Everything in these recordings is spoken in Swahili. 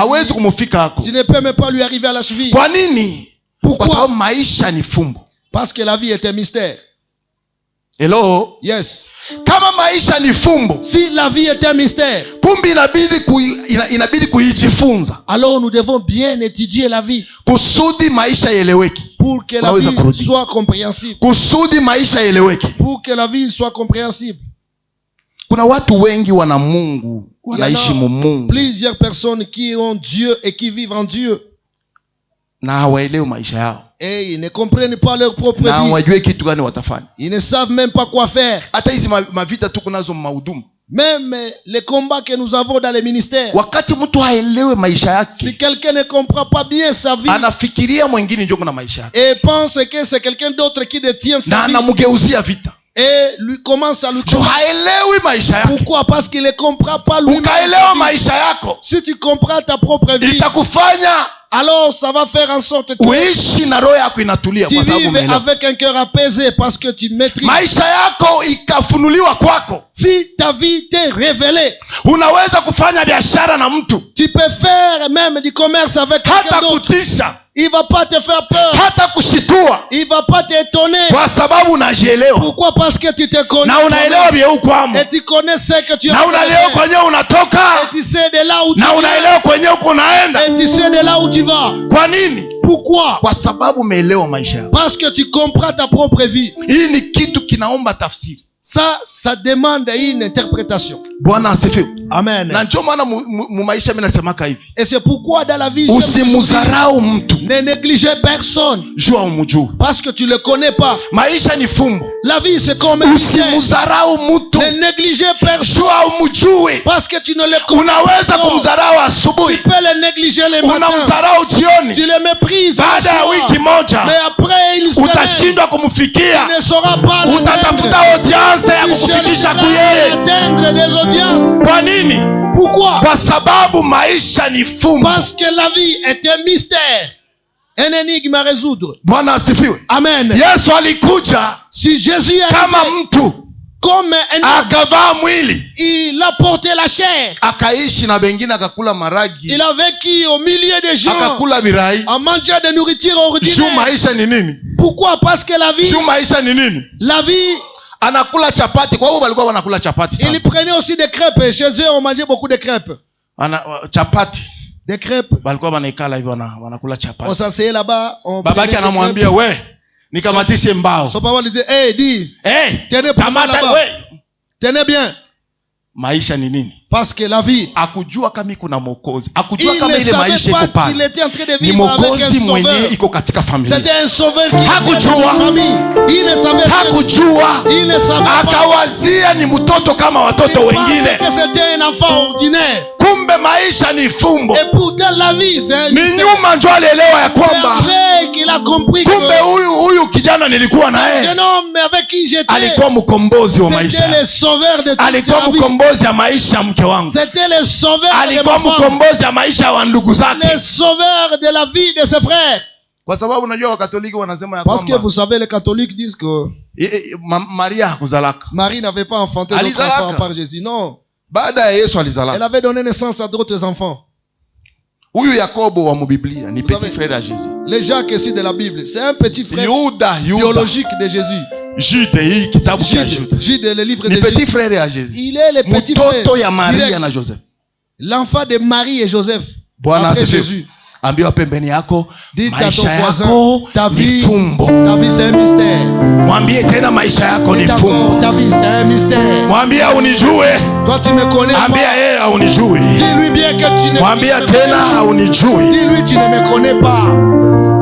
hawezi kumufika hako. Tu ne peux même pas lui arriver à la cheville. Kwa nini? Pourquoi? Kwa sababu maisha ni fumbo. Parce que la vie est un mystère. Hello? Yes. Kama maisha ni fumbo, Si la vie est un mystère, kumbi inabidi kuijifunza. alors nous devons bien étudier la vie Kusudi maisha yeleweki. pour que la vie soit compréhensible. Kusudi maisha yeleweki. Pour que la vie soit compréhensible. Kuna watu wengi wana Mungu, wanaishi mu Mungu. Plusieurs personnes qui ont Dieu et qui vivent en Dieu. Na hawaelewi maisha yao. Et ils ne comprennent pas leur propre Na vie. hawajui kitu gani watafanya. Ils ne savent même pas quoi faire. Hata hizi mavita tuko nazo mahudumu. Même les combats que nous avons dans les ministères. Wakati mtu haelewe maisha yake, Si quelqu'un ne comprend pas bien sa vie anafikiria mwingine ndio kuna maisha yake. et pense que c'est quelqu'un d'autre qui détient Na sa vie anamgeuzia vita. et lui commence à lui Jo haelewi maisha yake. Pourquoi? Parce qu'il ne comprend pas lui-même. Ukaelewa maisha yako, Si tu comprends ta propre vie, itakufanya alors ça va faire en sorte que uishi na roho yako inatulia tu kwa sababu vives umeelewa. avec un cœur apaisé parce que tu maîtrises. Maisha yako ikafunuliwa kwako, Si ta vie t'est révélée, unaweza kufanya biashara na mtu tu peux faire même du commerce avec quelqu'un hata d'autre. kutisha, Il va pas te faire peur. hata kushitua, Il va pas t'étonner. kwa sababu unajielewa Pourquoi? Parce que tu te connais. na unaelewa vile ukwamo, Et tu connais ce que tu as na unaelewa fait. kwenye unatoka, Et tu sais de là où tu na viens. unaelewa kwenye uko unaenda. Et tu sais de là où tu vas. Kwa nini? Pourquoi? Kwa sababu umeelewa maisha yako. Parce que tu comprends ta propre vie. Hii ni kitu kinaomba tafsiri. Ça demande une interprétation. Bwana asifiwe. Amen. Na ndio maana mu maisha mimi nasemaka hivi, Et c'est pourquoi dans la vie, usimudharau mtu ne négligez personne. jua umjue. Parce que tu le connais pas. Maisha ni fumbo. La vie c'est comme un mystère. Usimudharau mtu Ne négligez personne. jua umjue. Parce que tu ne le connais Unaweza pas. kumdharau asubuhi, Tu peux le négliger les matins. unamdharau jioni, Tu le méprises. baada ya wiki moja Mais après une semaine, utashindwa kumfikia, tu ne sauras pas le utatafuta audience ya kukufikisha kuyeye. atteindre des audiences. Kwa nini? Pourquoi? Kwa sababu maisha ni fumbo. Parce que la vie est un mystère. Un énigme à résoudre. Bwana asifiwe. Amen. Yesu alikuja Si Jésus est kama mtu, comme un homme, akavaa mwili, il a porté la chair. akaishi na bengine, akakula maragi, Il a vécu au milieu des gens akakula birai. en mangeant de nourriture Juu ordinaire. maisha ni nini? Pourquoi? Parce que la vie, Juu maisha ni nini? la vie, Anakula chapati. Kwa hiyo walikuwa wanakula chapati sana. il prenait aussi des crêpes. Chez eux, on mangeait beaucoup de crêpes. Chapati. Des crêpes. Walikuwa wanaikala hivi wanakula On chapati. s'asseyait là-bas. On Babaki prenait des anamwambia, crêpes. we nikamatishe mbao. Son papa lui disait, hey, dis, tenez pour moi kamata là-bas. we. Tenez bien. Maisha ni nini? Parce que la vie, Akujua kama iko na Mwokozi, il akujua kama ne ile maisha savait iko pas pale qu'il était en train de ni vivre avec Mwokozi un mwenyewe sauveur. iko katika familia. C'était un sauveur qui était dans Hakujua. la famille. Il ne savait pas. Hakujua, Il ne savait pas. akawazia ni mtoto kama Il watoto pensait wengine. que c'était un enfant ordinaire. Kumbe maisha ni fumbo. Et pourtant la vie, c'est un Ni mystère. nyuma ndio alielewa ya C'est kwamba vrai qu'il a compris que kumbe huyu kijana nilikuwa na ce yeye jeune homme avec qui j'étais, alikuwa mkombozi wa c'était maisha, le sauveur de toute alikuwa la vie. mkombozi ya maisha ya mke wangu, C'était le sauveur de alikuwa ma femme. mkombozi ya maisha ya ndugu Le zake. sauveur de la vie de ses frères. Kwa sababu unajua Wakatoliki wanasema ya Parce que kwamba vous savez, les catholiques disent que Maria hakuzalaka. Marie n'avait pas enfanté d'autres Alizalaka. enfants par Jésus. Non. Baada ya Yesu Elle alizalaka. avait donné naissance à d'autres enfants. Huyu Yakobo wa Biblia ni Vous petit savez, frère ya Jésus. Les Jacques ici de la Bible, c'est un petit frère Yuda biologique de Jésus. Jude, hii kitabu cha Jude. Jude, le livre Ni de petit Jude. frère ya Jésus. Il est le petit Mtoto ya frère. Maria direct. na Joseph. L'enfant de Marie et Joseph. Bwana Après asifiwe. Jésus. Ambiwa pembeni yako, Dites à ton maisha voisin, yako ta ni vie, fumbo. ta vie c'est un mystère. Mwambie tena maisha yako ni Dites fumbo. encore, ta vie c'est un mystère. Mwambie unijue, Toi tu me connais ambia pas. yeye aunijui. Dis-lui bien que tu ne Mwambie me connais tena pas. aunijui. Dis-lui tu ne me connais pas.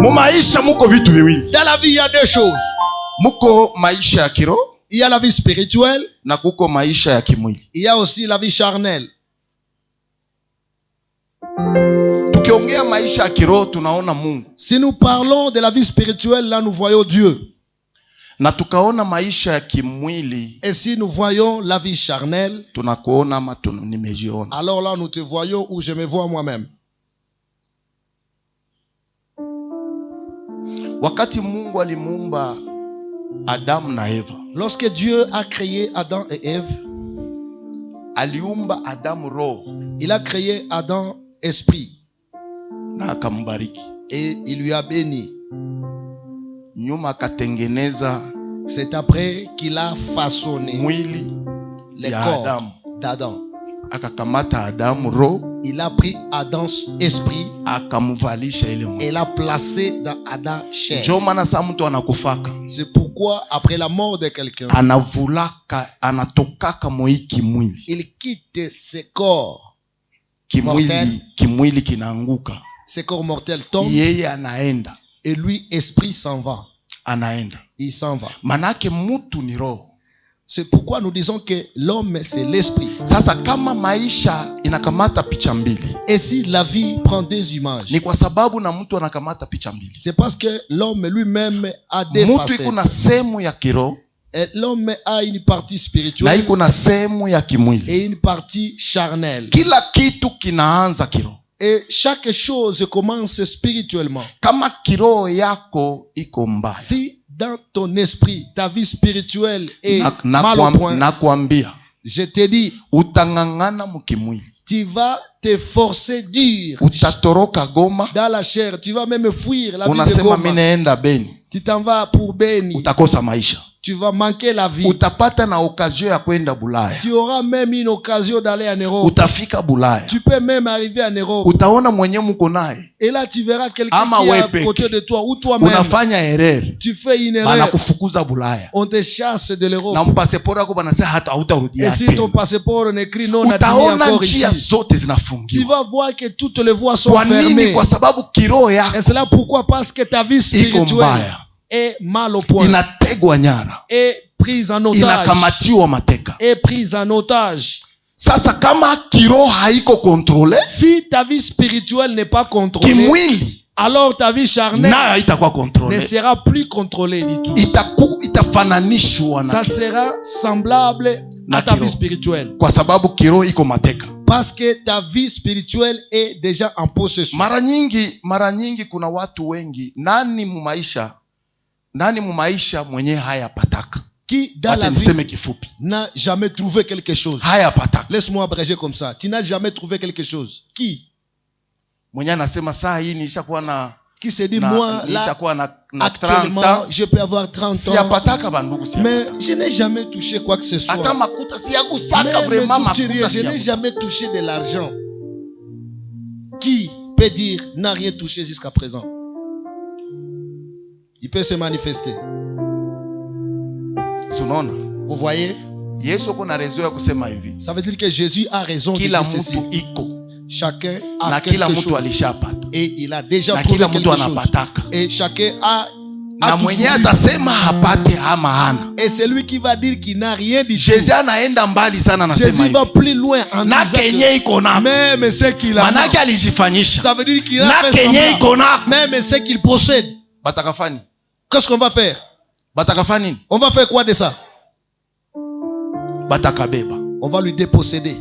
Mu maisha muko vitu viwili. Dans la vie il y a deux choses. Muko maisha ya kiroho Il y a la vie spirituelle. na kuko maisha ya kimwili. Il y a aussi la vie charnelle. Tukiongea maisha ya kiroho tunaona Mungu. Si nous parlons de la vie spirituelle, là nous voyons Dieu. Na tukaona maisha ya kimwili Et si nous voyons la vie charnelle, tunakuona ama nimejiona. alors là nous te voyons ou je me vois moi-même. Wakati Mungu alimuumba Adamu na Eva, Lorsque Dieu a créé Adam et Ève, aliumba Adamu roho, il a créé Adam esprit. na akambariki. Et il lui a béni. Nyuma akatengeneza, c'est après qu'il a façonné mwili les ya corps Adamu. d'Adam. Akakamata Adamu roho, Il a pris Adam's esprit akamvalisha ile mwili. et l'a placé dans Adam chair. Ndio maana saa mtu anakufaka, C'est pourquoi après la mort de quelqu'un, anavulaka, anatokaka moiki mwili. il quitte ses corps Kimwili, mortels. kimwili kinaanguka. Ses corps mortels tombent Yeye anaenda. et lui, esprit s'en va. Anaenda. Il s'en va. Manake mutu ni roho. C'est pourquoi nous disons que l'homme, c'est l'esprit. Sasa kama maisha inakamata picha mbili, Et si la vie prend deux images, ni kwa sababu na mtu anakamata picha mbili. c'est parce que l'homme lui-même a des Mtu facettes. iko na sehemu ya kiroho Et l'homme a une partie na spirituelle iko na sehemu ya kimwili. et une partie charnelle. Kila kitu kinaanza kiroho. Et chaque chose commence spirituellement. Kama kiroho yako iko mbaya, Si dans ton esprit, ta vie spirituelle est mal au point, nakwambia je te dis, utangangana mukimwili, tu vas te forcer dur utatoroka Goma, dans la chair. Tu vas même fuir la vie de unasema Goma. mimi naenda Beni, Tu t'en vas pour Beni. utakosa maisha. Tu vas manquer la vie. Utapata na okazio ya kwenda Bulaya, Tu auras même une occasion d'aller en Europe. utafika Bulaya, Tu peux même arriver en Europe. utaona mwenye mko naye Et là, tu verras quelqu'un Ama qui est à wewe côté peke. de toi ou toi-même. Unafanya erreur, Tu fais une erreur. banakufukuza Bulaya On te chasse de l'Europe. na mpasiporo yako banasema hata Et hautarudia si tena. ton passeport on écrit non admis Utaona encore njia ici, zote tu zinafungiwa. vas voir que toutes les voies sont Kwa nini? fermées. Kwa sababu kiroho Et yako c'est là pourquoi, parce que ta vie iko spirituelle mbaya, est mal au point, inategwa nyara, est prise en otage, inakamatiwa mateka. est prise en otage. Sasa kama kiroho haiko kontrole, Si ta vie spirituelle n'est pas contrôlée, kimwili alors ta vie charnelle nayo haitakuwa ne kontrole, sera plus contrôlée du tout. itafananishwa Ça na, sera semblable Na à ta vie kiroho. spirituelle. kwa sababu kiroho iko mateka. Parce que ta vie spirituelle est déjà en possession. Mara nyingi kuna watu wengi, nani mu maisha mwenye hayapataka? Qui dans Acha la vie niseme kifupi, n'a jamais trouvé quelque chose. hayapataka. Laisse-moi abréger comme ça. Tu n'as jamais trouvé quelque chose. Qui? Mwenye anasema saa hii nishakuwa na Qui se dit, moi, là, nishakuwa na 30 actuellement, ans, je peux avoir 30 ans, siyapataka bandugu, mais siyapataka. je n'ai jamais touché quoi que ce soit. Hata makuta siyagusaka, Même vraiment tout makuta rien, je n'ai siyagusaka. jamais touché de l'argent. Qui peut dire n'a rien touché jusqu'à présent? Il peut se manifester. Sunaona? Vous voyez? Yesu kuna rezo ya kusema hivi, Ça veut dire que Jésus a raison de kila dire ceci. mtu iko Chacun a na quelque kila mtu chose. alishapata Et il a déjà na trouvé kila quelque mtu chose. anapataka, Et chacun a na toujours mwenye eu. atasema hapate ama hana. Et c'est lui qui va dire qu'il n'a rien dit. Jésus anaenda mbali sana, anasema Jésus hivi, va plus loin en na disant kenye que iko nako, même ce qu'il a, manake alijifanyisha, ça veut dire qu'il a na fait kenye semblant. iko nako. Même ce qu'il possède. Batakafani, Qu'est-ce qu'on va faire? batakafani, On va faire quoi de ça? batakabeba. On va lui déposséder.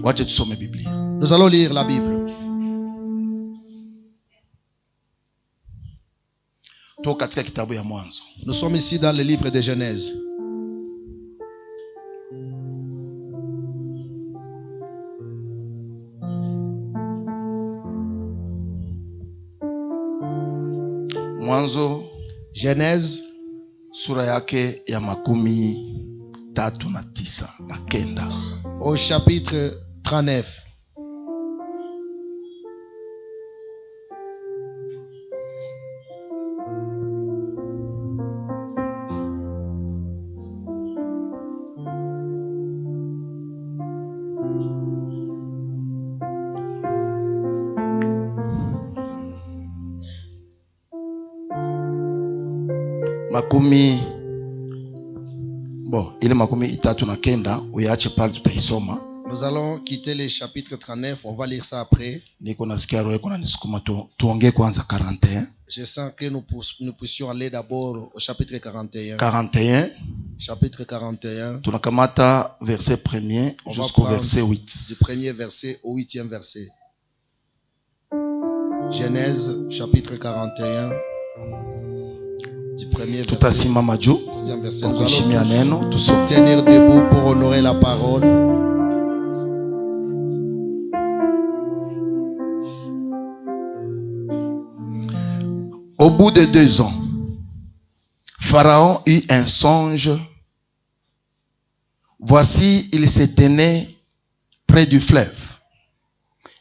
Wache tusome Biblia. Nous allons lire la Bible. Toka katika kitabu ya Mwanzo. Nous sommes ici dans le livre de Genèse. Mwanzo Genèse sura yake ya 39 au chapitre 39. ile 39 uyache pale, tutaisoma. Nous allons quitter le chapitre 39, on va lire ça après. Niko nasikia roho kuna nisukuma tuongee kwanza 41. Je sens que nous puissions aller d'abord au chapitre 41. 41. Chapitre 41. Tunakamata verset 1er jusqu'au verset 8. Du premier verset au 8e verset. Genèse chapitre 41. Du premier verset. Tutasimama juu. 6e verset. Nous allons tenir debout pour honorer la parole. bout de 2 ans, Pharaon eut un songe. Voici, il se tenait près du fleuve.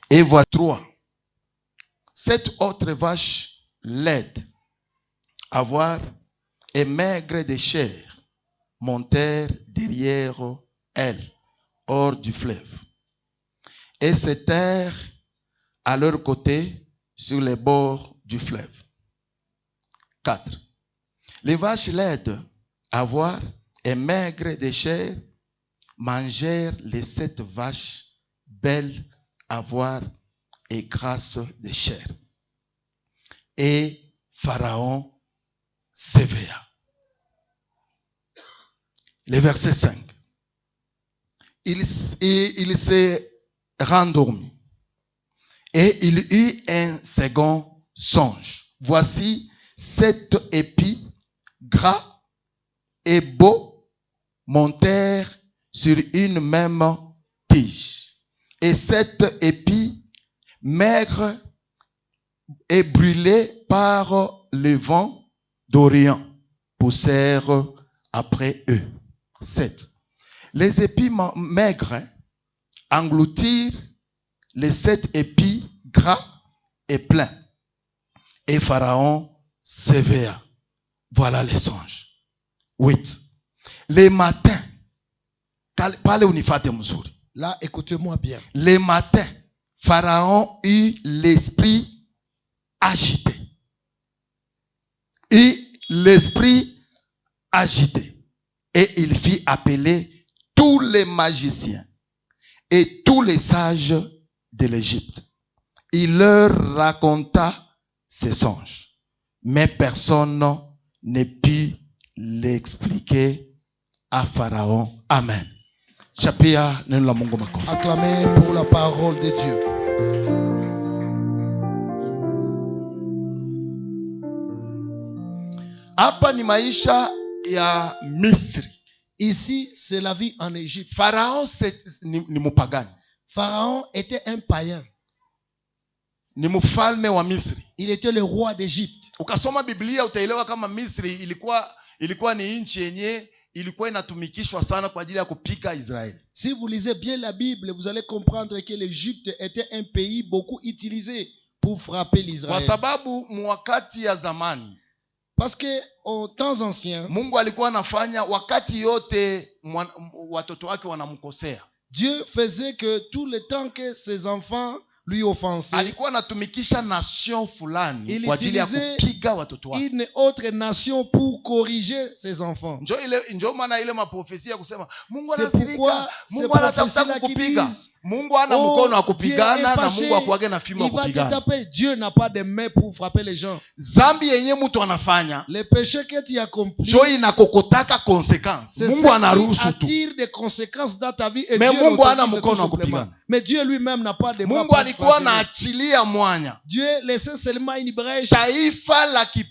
Et voici 3. 7 autres vaches laides, à voir et maigres de chair, montèrent derrière elles, hors du fleuve, et se tinrent à leur côté sur les bords du fleuve. 4. Les vaches laides, à voir et maigres de chair, mangèrent les 7 vaches belles à voir et grasses de chair. Et Pharaon s'éveilla. Le verset 5. Il se rendormit. Et il eut un second songe. Voici 7 épis gras et beaux montèrent sur une même tige. Et 7 épis maigres et brûlés par le vent d'Orient poussèrent après eux. 7. Les épis maigres engloutirent les 7 épis gras et pleins. Et Pharaon s'éveilla. Voilà les songes. 8. Les matins. Là, écoutez-moi bien. Les matins, Pharaon eut l'esprit agité. Et il fit appeler tous les magiciens et tous les sages de l'Égypte. Il leur raconta ses songes, mais personne ne put l'expliquer à Pharaon. Amen. Acclamez pour la parole de Dieu. Hapa ni maisha ya Misri. Ici, c'est la vie en Égypte. Pharaon ni mupagani. Pharaon était un païen. Ni mfalme wa Misri. Il était le roi d'Égypte. Ukasoma Biblia utaelewa kama Misri ilikuwa ni nchi yenye ilikuwa inatumikishwa sana kwa ajili ya kupiga Israeli. Si vous lisez bien la Bible, vous allez comprendre que l'Égypte était un pays beaucoup utilisé pour frapper l'Israël. Kwa sababu mwakati ya zamani, parce que au temps ancien, Mungu alikuwa anafanya wakati yote watoto wake wanamkosea. Dieu faisait que tout le temps que ses enfants lui offensaient, alikuwa anatumikisha nation fulani kwa ajili ya kupiga watoto wake. Une autre nation pour corriger ses enfants. Ndio maana ile maprofesia kusema Mungu anasirika, Mungu anatafuta kukupiga. Mungu hana mkono wa kupigana na Mungu hakuage na fimbo ya kupigana. Dieu n'a pas de main pour frapper les gens. Zambi yenye mtu anafanya, le péché que tu as accompli, ndio inakokotaka consequences. Mungu anaruhusu tu. Attire des conséquences dans ta vie et mais Dieu Mungu hana mkono wa kupigana. Mais Dieu lui-même n'a pas de main. Mungu alikuwa anaachilia mwanya. Dieu laissait seulement une brèche. Taifa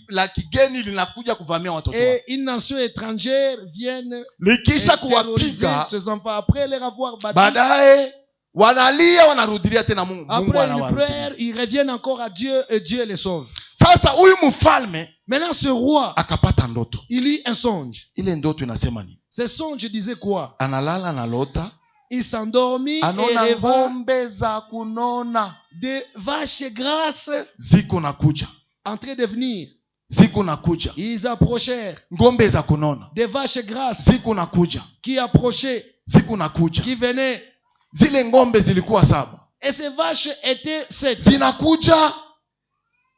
la kigeni linakuja kuvamia watoto wake. Et une nation étrangère vienne likisha kuwapiga ses enfants après les avoir battus. Baadaye wanalia wanarudilia tena Mungu. Après une prière, ils reviennent encore à Dieu et Dieu les sauve. Sasa huyu mfalme, maintenant ce roi, akapata ndoto. Il eut un songe. Ile ndoto inasema nini? Ce songe disait quoi? Analala analota. Il s'endormit et ngombe za kunona, des vaches grasses ziko nakuja, en train de venir. Ziko nakuja. Ils approchèrent. Ngombe za kunona, des vaches grasses ziko nakuja, qui approchaient, ziko nakuja, qui venaient. Zile ngombe zilikuwa 7. Et ces vaches étaient 7. Zinakuja.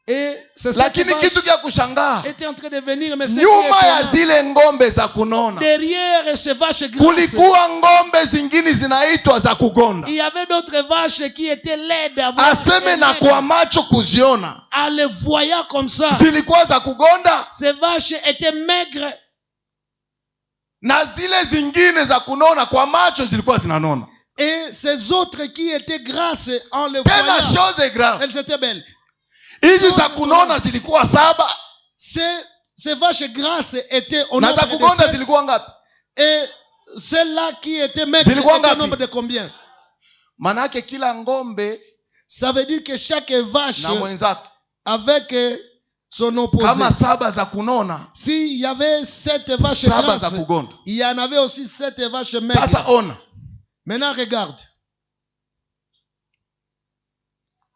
Et lakini kitu kia kushangaa, était en train de venir, mais nyuma ya zile ngombe za kunona, derrière ces vaches grasses, kulikuwa ngombe zingine zinaitwa za kugonda. Il y avait d'autres vaches qui étaient laides. Aseme na kwa macho kuziona, en les voyant comme ça, zilikuwa za kugonda. Ces vaches étaient maigres. Na zile zingine za kunona kwa macho zilikuwa zinanona. Et ces autres qui étaient grasses en les voyant, chose est grave, elles étaient belles. Hizi za kunona zilikuwa 7. Ces vaches grasses étaient au nombre de 7. Zilikuwa ngapi? Et celles-là qui étaient maigres étaient au nombre de combien? Manake kila ngombe, ça veut dire que chaque vache na mwenzake avec son opposé. Kama 7 za kunona, S'il y avait 7 vaches 7 za grasses, kugonda. il y en avait aussi 7 vaches maigres. Sasa ona, Maintenant regarde.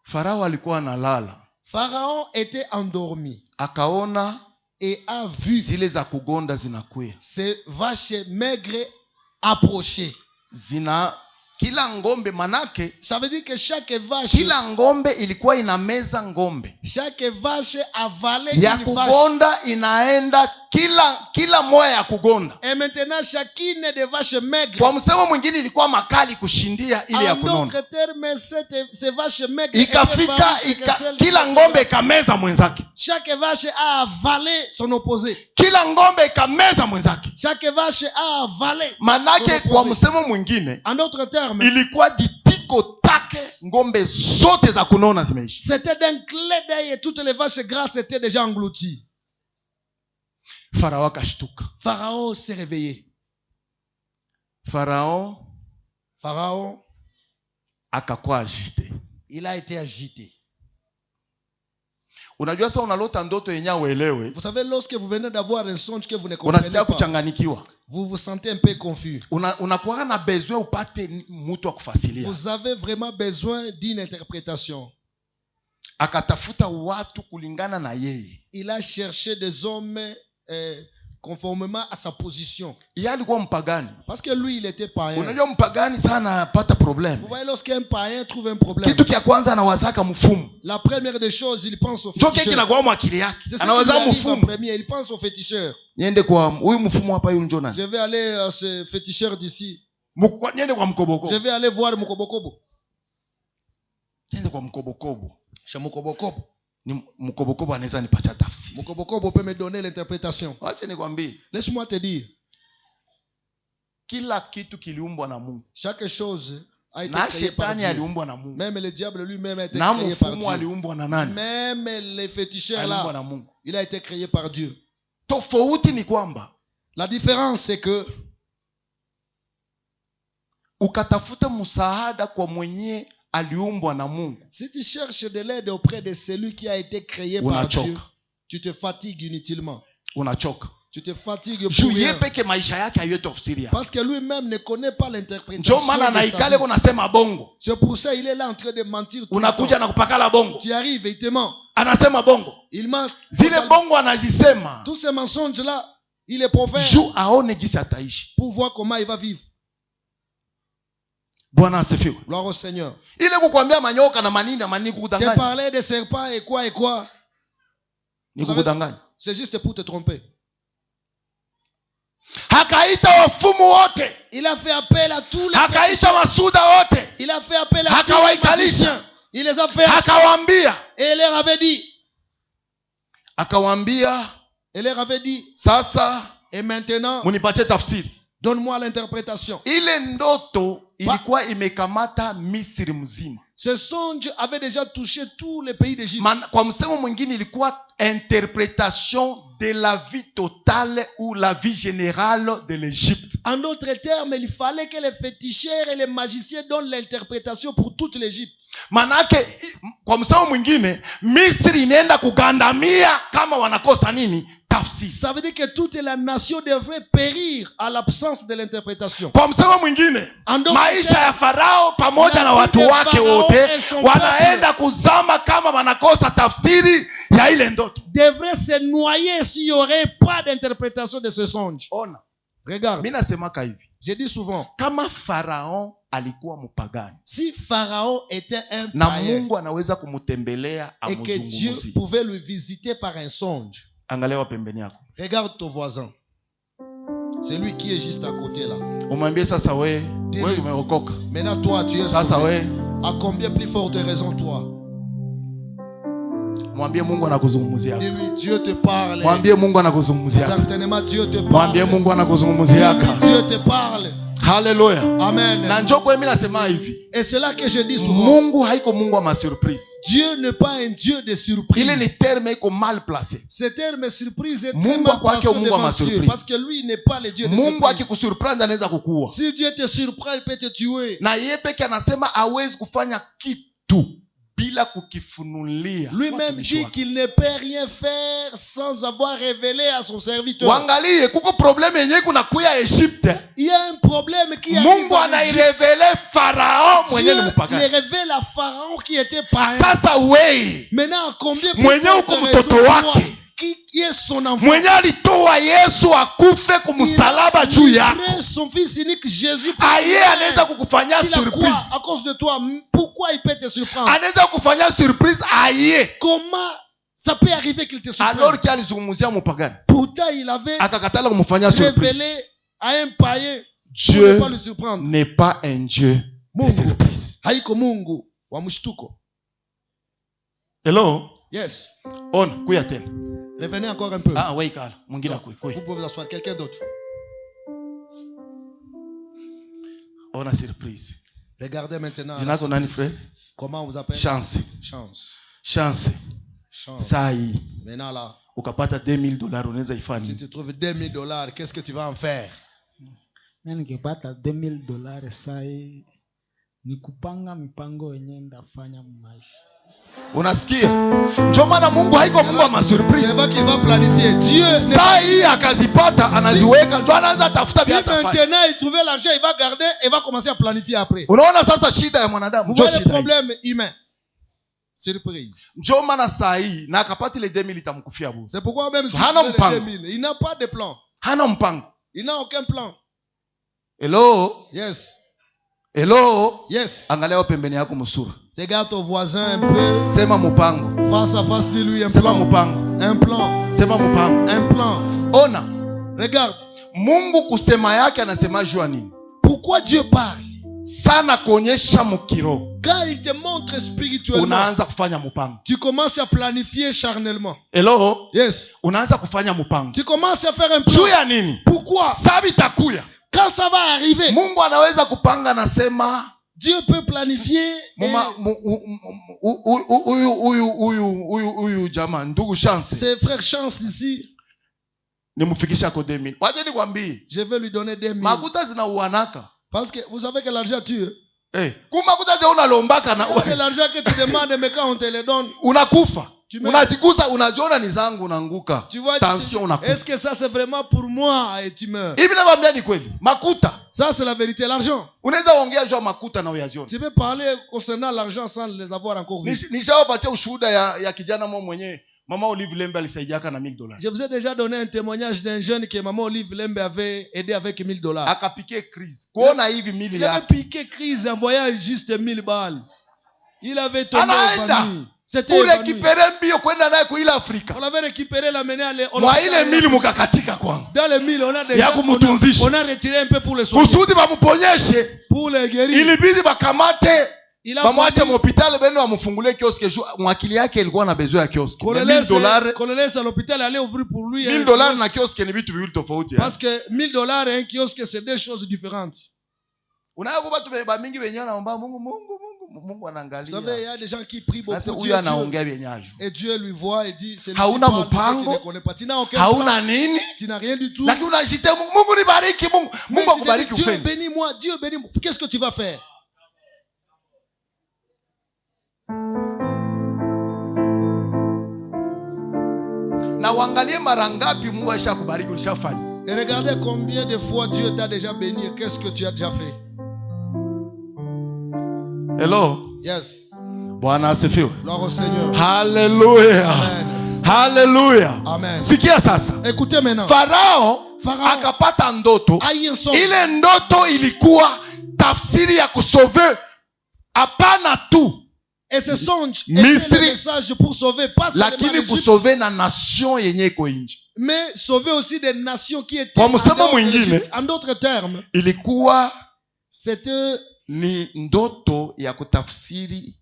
Farao alikuwa analala, Pharaon était endormi akaona et a vu zile za kugonda zinakuya. ces vaches maigres approcher. Kila ngombe, manake Ça veut dire que chaque vache, kila ngombe ilikuwa inameza ngombe chaque vache avalait ya une vache. kugonda, inaenda kila moya ya kugonda. Et maintenant chacune des vaches maigres, Kwa msemo mwingine ilikuwa makali kushindia ile ya en kunona. d'autres termes, ces vaches maigres Ikafika étaient vaches que celles kila qui ngombe étaient ikameza mwenzake, chaque vache a avalé son opposé. kila ngombe ikameza mwenzake. Chaque vache a avalé. Manake son kwa opposé. msemo mwingine En d'autres termes, ilikuwa ditiko take, ngombe zote za kunona zimeishi. c'était d'un clé d'œil et toutes les vaches grasses étaient déjà englouties. Farao akashtuka. Pharaon s'est réveillé. Farao akakuwa agité. Il a été agité. Unajua sasa unalota ndoto yenye uelewe, Vous savez, lorsque vous venez d'avoir un songe que vous ne comprenez unasikia pas, kuchanganikiwa. vous vous sentez un peu confus. Unakuwa na besoin upate mtu wa kufasilia. Vous avez vraiment besoin d'une interprétation. Akatafuta watu kulingana na yeye. Il a cherché des hommes conformément à sa position. Yeye alikuwa mpagani. Parce que lui, il était païen. Unajua mpagani sana anapata problème. Vous voyez, lorsqu'un païen trouve un problème, Kitu kia kwanza anawazaka mfumu. la première des choses, il pense au Ndio kile féticheur. kinakuwa mwakili yake. C'est ce qui Anawaza lui arrive en mfumu. premier. Il pense au féticheur. Niende kwa huyu mfumu hapa yule njoo nani? Je vais aller à ce féticheur d'ici. Niende kwa mkoboko. Je vais aller voir Mukobokobo. Niende kwa mkobokobo. Chez Mukobokobo. Ni mkobokobo anaweza nipatia tafsiri. Mukobokobo peut me donner l'interprétation. Acha nikwambie. Laisse-moi te dire. Kila kitu kiliumbwa na Mungu. Chaque chose a été Na créée par shetani Dieu. aliumbwa na Mungu. Même le diable lui-même a été Na créé par mfumu Dieu. aliumbwa na nani? Même les féticheurs Aliumbwa là, na Mungu. il a été créé par Dieu. Tofauti ni kwamba La différence, c'est que ukatafuta msaada kwa mwenye aliumbwa na Mungu, si tu cherches de l'aide auprès de celui qui a été créé par Dieu, unachoka. tu te fatigues inutilement. Unachoka. Tu te fatigues Juu pour yeye rien. peke maisha yake hayo tafsiri. Parce que lui-même ne connaît pas l'interprétation. Ndio maana de sa naikale vie. kunasema bongo. C'est pour ça qu'il est là en train de mentir tout le Unakuja temps. na kupakala bongo. Tu arrives et il te ment. Anasema bongo. Il ment. Zile totalement. bongo anazisema Tous ces mensonges-là, il est profère juu aone gisi ataishi. pour voir comment il va vivre. Bwana asifiwe. Gloire au Seigneur. Ile kukwambia manyoka na manini na manini Tu kukudanganya. parlais de serpents et quoi. Ni kukudanganya. C'est juste pour te tromper. Hakaita wafumu wote. Il a fait appel à tous les Hakaita masuda wote. Il a fait appel à tous les Hakawaikalisha. magiciens. Il les a fait asseoir. Akawaambia. Et il leur avait dit. Akawaambia, Il leur avait dit. sasa Et maintenant, munipatie tafsiri. donne-moi l'interprétation. Ile ndoto ilikuwa imekamata Misri mzima. Ce songe avait déjà touché tous les pays d'Égypte. Kwa msemo mwingine ilikuwa interprétation de la vie totale ou la vie générale de l'Égypte. En d'autres termes, il fallait que les féticheurs et les magiciens donnent l'interprétation pour toute l'Égypte. Manake kwa msemo mwingine Misri inaenda kugandamia kama wanakosa nini? Tafsiri. Ça veut dire que toute la nation devrait périr à l'absence de l'interprétation. Kwa msemo mwingine En d'autres maisha ya termes, Farao pamoja la na vie watu de wake Farao wote et son wanaenda kuzama kama wanakosa tafsiri ya ile ndoto. devrait se noyer s'il n'y aurait pas d'interprétation de ce songe. Ona, Regarde, mimi nasemaka hivi, je dis souvent, kama Farao alikuwa mpagani si Pharaon était un na païen Mungu anaweza kumtembelea et que Dieu amzungumzie. pouvait le visiter par un songe, Angalia pembeni yako. regarde ton voisin. C'est lui qui est juste à côté là. Umwambie sasa wewe umeokoka. Maintenant toi tu es Sasa sauvé. wewe À combien plus forte raison toi? mwambie Mungu anakuzungumzia. Dis-lui, Dieu te parle. Mwambie Mungu anakuzungumzia. Certainement Dieu te Mwambie parle. Mungu anakuzungumzia. Dis-lui, Dieu te parle. Haleluya. Amen. Na njoo kwa mimi nasema hivi. Et c'est là que je dis souvent, Mungu haiko Mungu wa masurprise. Dieu n'est pas un Dieu de surprise. Ile ni terme iko mal placé. Ce terme surprise est très Mungu mal kwake placé Mungu wa devant Dieu, masurprise. parce que lui n'est pas le Dieu de Mungu surprise. akikusurprendre anaweza kukuua. Si Dieu te surprend, il peut te tuer. Na yeye peke anasema hawezi kufanya kitu bila kukifunulia. Lui-même dit qu'il ne peut rien faire sans avoir révélé à son serviteur. Wangalie kuko problème yenye kuna kuya Egypte. Il y a un problème qui arrive. Mungu anairévélé Pharaon mwenye ni Dieu mpagani. le révèle à Pharaon qui était païen. Sasa wewe Maintenant combien mwenye uko mtoto wake qui est son enfant? mwenye alitoa Yesu akufe kumsalaba juu yako. Son fils unique Jésus. Aye anaweza kukufanyia surprise. À cause de toi, pourquoi il peut te surprendre? Anaweza kukufanyia surprise aye. Comment ça peut arriver qu'il te surprenne? Alors qu'il alizungumzia mpagani. Pourtant il avait akakatala kumfanyia surprise. révélé à un païen. Dieu pas le surprendre. N'est pas un Dieu de surprise. Haiko Mungu wa mshtuko. Hello? Yes. On, kuya tena. Revenez encore un peu. Ah, oui, kala. Mwingine Vous kuya. pouvez vous asseoir. Quelqu'un d'autre. On a surprise. Regardez maintenant. Zinako nani frère? Comment on vous appelle? Chance. Chance. Chance. Chance. Sai. Maintenant là. Ukapata $2,000 unaweza ifanya. Si tu trouves $2,000, qu'est-ce que tu vas en faire? Nikipata $2,000 sai ni kupanga mipango yenye ndafanya maisha. Unasikia? Ndio maana Mungu haiko Mungu wa masurprise. C'est vrai qu'il va planifier. Dieu saa hii akazipata anaziweka ndio anaanza tafuta vya atafanya. Maintenant il trouve l'argent, il va garder et va commencer à planifier après. Unaona sasa shida ya mwanadamu ndio shida. Le problème humain. Surprise. Ndio maana saa hii na akapata ile 2000 itamkufia bure. C'est pourquoi même si hana mpango. Il n'a pas de plan. Hana mpango. Il n'a aucun plan. Hello? Yes. Hello? Yes. Angalia pembeni yako msura. Regarde ton voisin un peu. Sema mpango. Face à face de lui un Sema plan. mpango. Un plan. Sema mpango. Un plan. Ona. Regarde. Mungu kusema yake anasema jua nini? Pourquoi Dieu parle? Sana kuonyesha mkiro. Quand il te montre spirituellement. Unaanza kufanya mpango. Tu commences à planifier charnellement. Hello? Yes. Unaanza kufanya mpango. Tu commences à faire un plan. Juu ya nini? Pourquoi? Sabi takuya. Quand ça va arriver. Mungu anaweza kupanga na sema Dieu peut planifier. Huyu jamaa ndugu Chance. C'est frère Chance ici. Nimufikisha kwa 2000. Waje nikwambie. Je vais lui donner 2000. Makuta zinauanaka. Parce que vous savez que l'argent tue. Eh, kumakuta zao unalombaka na c'est l'argent que tu demandes mais quand on te le donne, unakufa. Unazigusa unajiona ni zangu unaanguka. Tu vois, tension unakufa. Est-ce que ça c'est vraiment pour moi et tu meurs? Hivi nakwambia ni kweli. Makuta. Ça c'est la vérité, l'argent. Unaweza ongea juu makuta na uyazione. Tu peux parler concernant l'argent sans les avoir encore vu. Nishawapatia ushuhuda ya kijana mwenyewe. Mama Olive Lembe alisaidiaka na $1000. Je vous ai déjà donné un témoignage d'un jeune que maman Olive Lembe avait aidé avec $1000. Akapiqué crise. Kuona hivi 1000 il avait piqué crise en voyant juste 1000 balles. Il avait tombé en famille. C'était pour récupérer mbio kwenda naye kuila Afrika. On l'avait récupéré la mener aller. Mwa ile 1000 mukakatika kwanza. Dans les 1000 on a déjà on a retiré un peu pour les soigner. Kusudi bamuponyeshe. Pour les guérir. Ilibidi bakamate. Bamwache mhospitali beno amfungulie kioski juu mwakili yake ilikuwa na besoin ya kioski. $1000. Kolelesa l'hôpital allait ouvrir pour lui. $1000 na kioski ni vitu viwili tofauti. Parce que $1000 et un kiosque c'est deux choses différentes. Unaona watu beba mingi wenyewe naomba Mungu anaangalia. Vous savez, il y a des gens qui prient beaucoup. Sasa huyu anaongea vyenyaji. Et Dieu lui voit et dit c'est lui. Hauna mpango. Hauna nini? Tu n'as rien du tout. Lakini unajite Mungu nibariki Mungu akubariki ufanye. Dieu bénis-moi, Dieu bénis-moi. Qu'est-ce que tu vas faire? Na uangalie mara ngapi Mungu alishakubariki ulishafanya. Et regardez combien de fois Dieu t'a déjà béni et qu'est-ce que tu as déjà fait. Hello. Yes. Bwana asifiwe. Gloire au Seigneur. Hallelujah. Amen. Hallelujah. Amen. Sikia sasa. Écoutez maintenant. Farao akapata ndoto. Ile ndoto ilikuwa tafsiri ya kusauver hapana tu. Et ce songe était le message pour sauver pas seulement l'Égypte, kusauver na nation yenye iko nje. Mais sauver aussi des nations qui étaient en d'autres termes. Ilikuwa c'était ni ndoto ya kutafsiri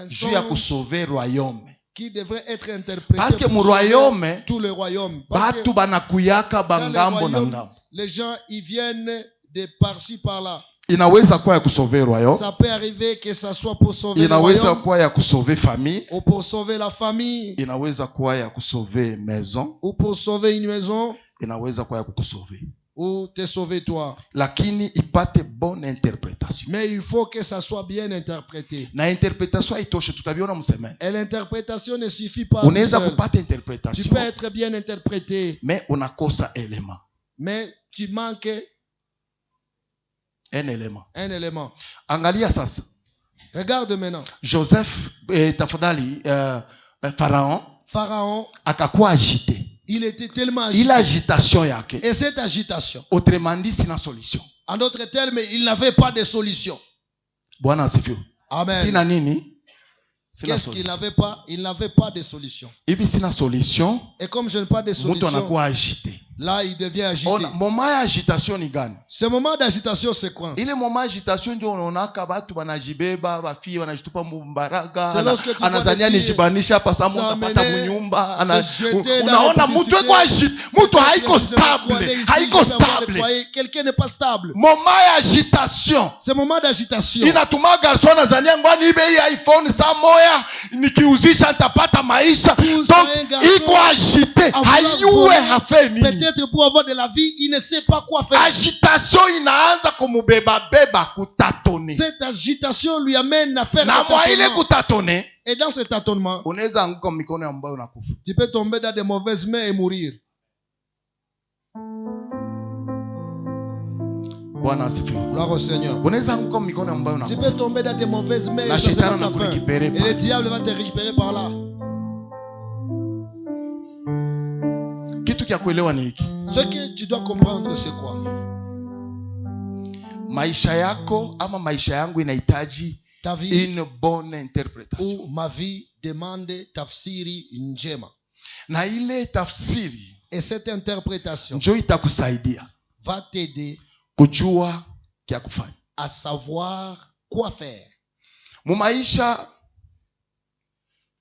juu ya kusauver royaume. Qui devrait être interprété parce que mu royaume tout le royaume. Batu banakuyaka bangambo na ngambo. Les gens ils viennent de par-ci par-là. Inaweza kuwa ya kusauver royaume. Ça peut arriver que ça soit pour sauver le royaume. Inaweza kuwa ya kusauver famille. Ou pour sauver la famille. Inaweza kuwa ya kusauver maison. Ou pour sauver une maison. Inaweza kuwa ya kusauver. ou te sauver toi. lakini ipate bonne interpretation. Mais il faut que ça soit bien interprété. Na interpretation haitoshe, tutaviona msemeni. Et l'interprétation ne suffit pas. Unaweza seul. kupata Tu interpretation peux être bien interprété, mais unakosa element. mais tu manques Un élément. un élément. Angalia sasa. Regarde maintenant. Joseph tafadhali Pharaon Pharaon, akakuwa agité. il était tellement agité. Ile agitation yake, Et cette agitation, autrement dit, sina solution. en d'autres termes, il n'avait pas de solution. Bwana asifiwe. Amen. Sina nini? Sina Qu'est-ce qu'il solution. n'avait pas? Il n'avait pas de solution. Hivi sina solution, Et comme je n'ai pas de mtu solution, anakuwa agité. là, il devient agité. Ona, moment ya agitation ni gani? Ce moment d'agitation, c'est quoi? Ile moment ya agitation ndio unaonaka watu wanajibeba, bafie wanajitupa mbaraga, C'est lorsque tu vois anazania les filles nijibanisha hapa samu utapata s'amener, munyumba, se jeter dans unaona les mtu publicités. eko agité, mtu haiko stable, haiko stable. Quelqu'un n'est pas stable. Moment ya agitation Ce moment d'agitation, inatuma garso anazania ngwani ibe hii iPhone saa moya nikiuzisha nitapata maisha. Pousse Donc un garçon iko agité, à vouloir hayue voler, hafe nini. peut-être pour avoir de la vie, il ne sait pas quoi faire. Agitation inaanza kumubeba beba kutatone. Cette agitation lui amène à faire Na des mwa ile tâtonnements. kutatone Et dans cet tâtonnement, unaweza anguka mikono ambayo unakufa. tu peux tomber dans de mauvaises mains et mourir. Bwana asifiwe. Gloire au Seigneur. Unaweza anguka mikono ambayo Tu unakufa. peux tomber dans de mauvaises mains Na et ça sera shetani ta fin. anakurekipere Et le pale. diable va te récupérer par là. Kitu kya kuelewa ni hiki. Ce que tu dois comprendre, c'est quoi? Maisha yako ama maisha yangu inahitaji Ta vie une bonne interpretation. ou ma vie demande tafsiri njema. Na ile tafsiri Et cette interprétation njo itakusaidia va t'aider kujua kya kufanya. à savoir quoi faire.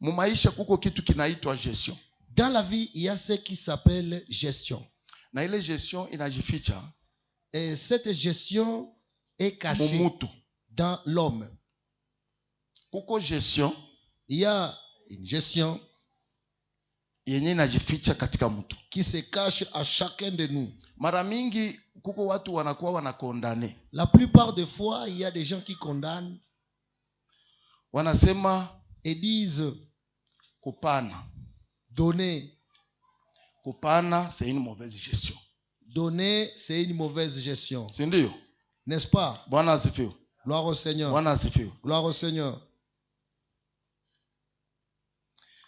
Mumaisha kuko kitu kinaitwa gestion. Dans la vie, il y a ce qui s'appelle gestion. Na ile gestion inajificha Et cette gestion est cachée mumutu. dans l'homme. Kuko gestion Il y a une gestion yenye inajificha katika mtu. qui se cache à chacun de nous. Mara mingi kuko watu wanakuwa wanakondane. La plupart des fois, il y a des gens qui condamnent Wanasema et disent kupana. donner. Kupana c'est une mauvaise gestion. Donner, c'est une mauvaise gestion. Si ndio? N'est-ce pas? Bwana asifiwe. Gloire au Seigneur. Bwana asifiwe. Gloire au Seigneur.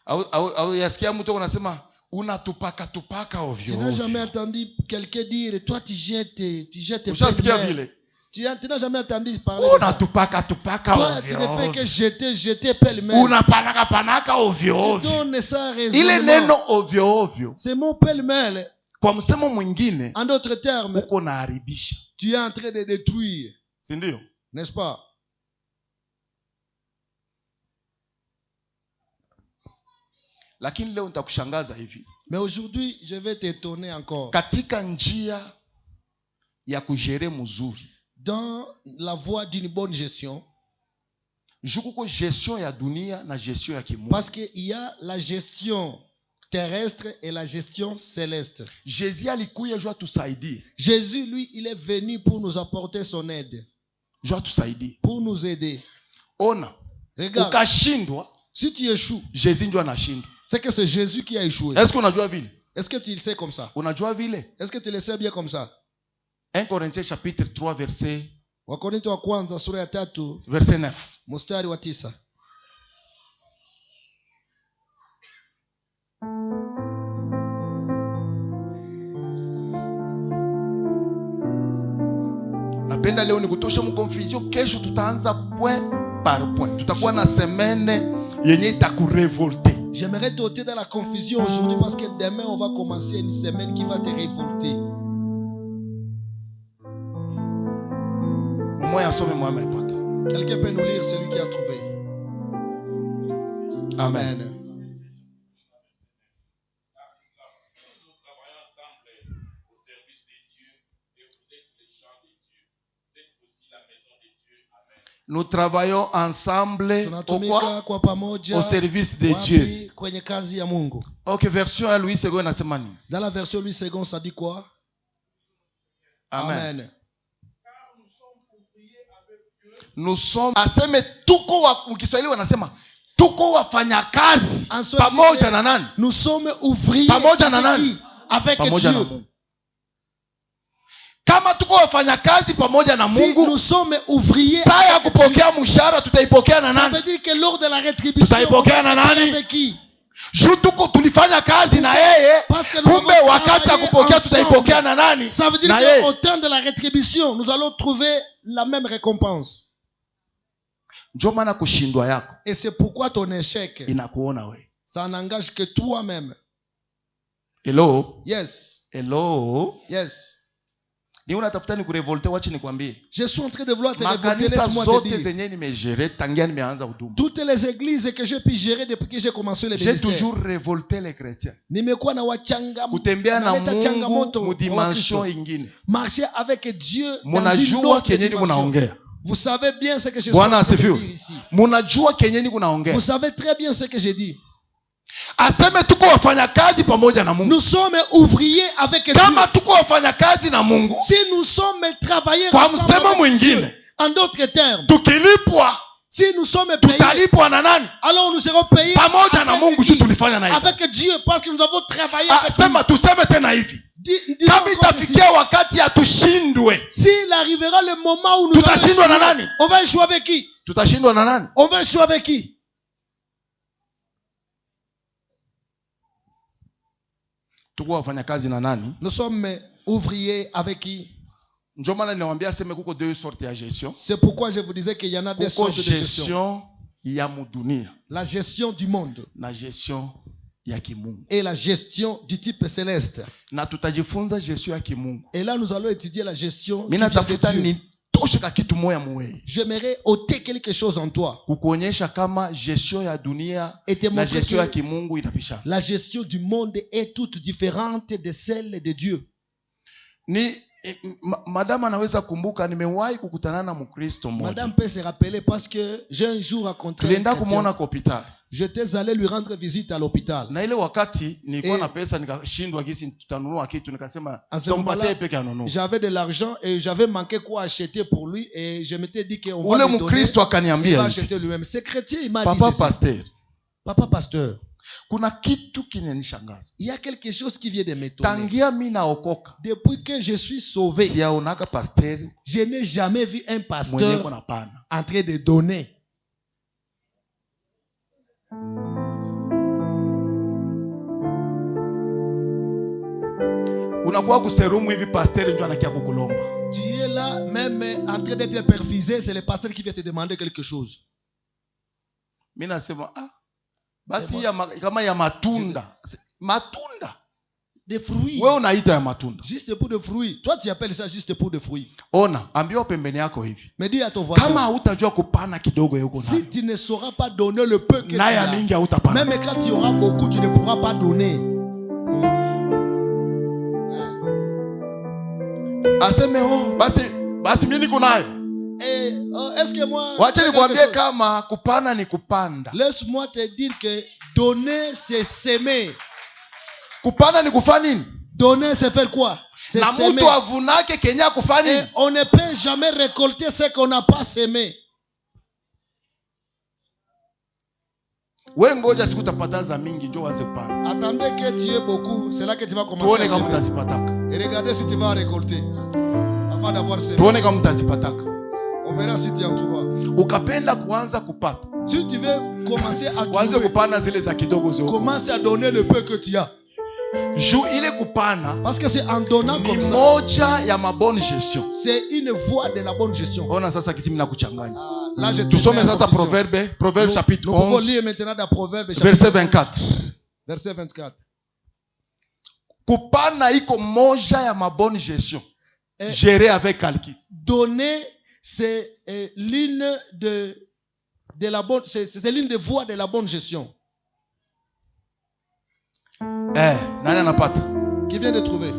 Au yasikia mtu unasema unatupaka ovyo. Tu n'as jamais entendu quelqu'un dire, toi tu jettes Ushasikia pêle-mêle. vile? Tu n'as jamais entendu parler de ça. Unatupaka Toi, tu ne fais que ovyo. jeter pêle-mêle. Unapanaka ovyo Tu ovyo. donnes ça Ile raisonnement. neno ovyo ovyo C'est mon pêle-mêle. kwa msemo mwingine En d'autres termes, uko naharibisha. tu es en train de détruire. Si ndio? N'est-ce pas? Lakini leo nitakushangaza hivi. Mais aujourd'hui, je vais t'étonner encore. Katika njia ya kujere mzuri. Dans la voie d'une bonne gestion, Jukuko gestion ya dunia na gestion ya kimungu. parce qu'il y a la gestion terrestre et la gestion céleste. Jésus alikuya jua tusaidie. Jésus, lui, il est venu pour nous apporter son aide, Jua tusaidie. pour nous aider. Ona. Regarde, Ukashindwa, si tu échoues, Jésus ndio anashindwa. c'est que c'est Jésus qui a échoué. Est-ce que unajua vile? Est-ce que tu le sais comme ça? Unajua vile? Est-ce que tu le sais bien comme ça? 1 Corinthiens chapitre 3 verset Wakorintho wa kwanza sura ya 3 verset 9. mstari wa 9. Napenda leo ni kutosha mconfusion, kesho tutaanza point par point. Tutakuwa na semaine yenye itakurevolte. J'aimerais t'ôter dans la confusion aujourd'hui parce que demain on va commencer une semaine qui va te révolter. Mmoja asome mmoja amepata. Quelqu'un peut nous lire celui qui a trouvé. Amen. Nous travaillons ensemble au Tunatumika quoi? kwa pamoja Au service de wapi? Dieu. Kwenye kazi ya Mungu. Ok, version ya Louis II inasema nini? Dans la version Louis II, ça dit quoi? Amen. Nous sommes aseme tuko wa Kiswahili wanasema tuko wafanyakazi pamoja na nani? Nous sommes ouvriers pamoja na nani? Avec Pamoja na Dieu. Mungu. Kama tuko wafanyakazi pamoja na Si Mungu, nous sommes ouvriers, saa ya kupokea mshahara tutaipokea na ça nani? veut dire que lors de la rétribution, Tutaipokea na nani? avec qui? Juu tuko tulifanya kazi na yeye, Parce que nous kumbe avons wakati ya travaillé kupokea ensemble. tutaipokea na nani? Ça veut dire Na qu'au yeye. temps de la rétribution, nous allons trouver la même récompense. Ndio maana kushindwa yako Et c'est pourquoi ton échec, inakuona wewe. ça n'engage que toi-même. Hello? Yes. Hello? Yes. Ni unatafuta ni kurevolte, wacha nikwambie. Je suis en train de vouloir te révolter. Makanisa Laisse-moi te zote dire. zenye nimegere tangia nimeanza huduma. Toutes les églises que j'ai pu gérer depuis que j'ai commencé le J'ai ministère. toujours révolté les chrétiens. Nimekuwa na wachanga Kutembea na naleta changamoto Mungu mu kwa Wakristo. dimension ingine. Marcher avec Dieu dans une Munajua autre kenye ni dimension. kunaongea. Vous savez bien ce que je suis en Bwana train de asifiwe. dire ici. Munajua kenye ni kunaongea. Vous savez très bien ce que j'ai dit. Aseme tuko wafanyakazi pamoja na Mungu. Nous sommes ouvriers avec Dieu. Kama tuko wafanyakazi na Mungu, Si nous sommes travailleurs kwa ensemble msemo avec Dieu, mwingine, en d'autres termes, tukilipwa si nous sommes payés, tutalipwa na nani? alors nous serons payés Pamoja na Mungu juu tulifanya na yeye. avec Dieu parce que nous avons travaillé avec lui. Sema tuseme tena hivi. Disons Kama encore ceci. itafikia wakati atushindwe, S'il arrivera le moment où nous tutashindwa na allons nani? échouer, on va échouer avec qui? Tutashindwa na nani? On va échouer avec qui? Tuko wafanyakazi na nani? Nous sommes ouvriers avec qui? Ndio maana ninawaambia sema kuko deux sortes ya gestion. C'est pourquoi je vous disais qu'il y en a des Kuko sortes de gestion. gestion ya mudunia La gestion du monde na gestion ya kimungu. et la gestion du type céleste. Na tutajifunza gestion ya kimungu. Et là, nous allons étudier la gestion qui Mimi vient de natafuta Dieu. ni toshe ka kitu moya muwe. J'aimerais ôter quelque chose en toi Kukuonyesha kama gestion ya dunia et te na montrer gestion ya que kimungu inapishana. la gestion du monde est toute différente de celle de Dieu. Madame anaweza kumbuka nimewahi kukutana na Mkristo mmoja. Madame peut se rappeler parce que j'ai un jour rencontré un Tulienda chrétien. kumuona kwa hospitali. J'étais allé lui rendre visite à l'hôpital. Na ile wakati nilikuwa Eh. na pesa nikashindwa gisi tutanunua kitu nikasema En ce tumpatie moment-là, peke anunue. j'avais de l'argent et j'avais manqué quoi acheter pour lui et je m'étais dit qu'on va Ule lui donner, Mkristo il va akaniambia hivi. acheter lui-même. Ce chrétien, il m'a dit Papa ceci. pasteur, Papa pasteur, kuna kitu kinanishangaza. il y a quelque chose qui vient de m'étonner. Tangia mimi naokoka, Depuis que je suis sauvé, siaonaka pasteur je n'ai jamais vu un mwenye pasteur kuna pana. en train de donner. Unakuwa kuserumu hivi pasteur ndio anakia kukulomba. Tu es là, même en train d'être perfusé, c'est le pasteur qui vient te demander quelque chose. Mimi nasema basi kama ya matunda. Matunda. Des fruits. Wewe unaita ya matunda. Juste pour des fruits. Toi, tu appelles ça juste pour des fruits. Ona, ambia pembeni yako hivi. Mais dis à ton voisin, Kama hutajua kupana kidogo yuko si nayo. tu ne sauras pas donner le peu que tu Naye as, mingi hautapana. même quand tu auras beaucoup, tu ne pourras pas donner. Aseme basi mimi niko nayo. Et est-ce que moi, Wacha quelque nikwambie chose? kama kupana ni kupanda. Laisse-moi te dire que donner, c'est s'aimer. Kupanda ni kufanya nini? Donner, c'est faire quoi? C'est Na s'aimer. mtu avunake Kenya kufanya Et nini? on ne peut jamais récolter ce qu'on n'a pas semé. Wewe ngoja siku utapata za mingi njoo uanze kupanda. Attendez que tu aies beaucoup, c'est là que tu vas commencer Tuone à kama semer. utazipataka. Et regardez si tu vas récolter. Avant d'avoir semé. Tuone kama utazipataka. On verra si tu en trouveras. Ukapenda kuanza kupata. Si tu veux commencer à Uanze trouver, kupanda zile za kidogo zio. commence à donner le peu que tu as. Juu ile kupana Parce que c'est en donnant ni comme ça. moja ya mabonne gestion. C'est une voie de la bonne gestion. Ona sasa kisimi na kuchanganya. Là, je te Tusome mets en sasa confusion. Proverbe Nous chapitre pouvons 11 lire maintenant dans Proverbe verset chapitre 24. 11, verset 24. Kupana iko moja ya mabonne gestion. Et Gérer avec calcul. donner, c'est l'une de la bonne, c'est l'une des voies de la bonne gestion. Nani anapata? Qui vient de trouver?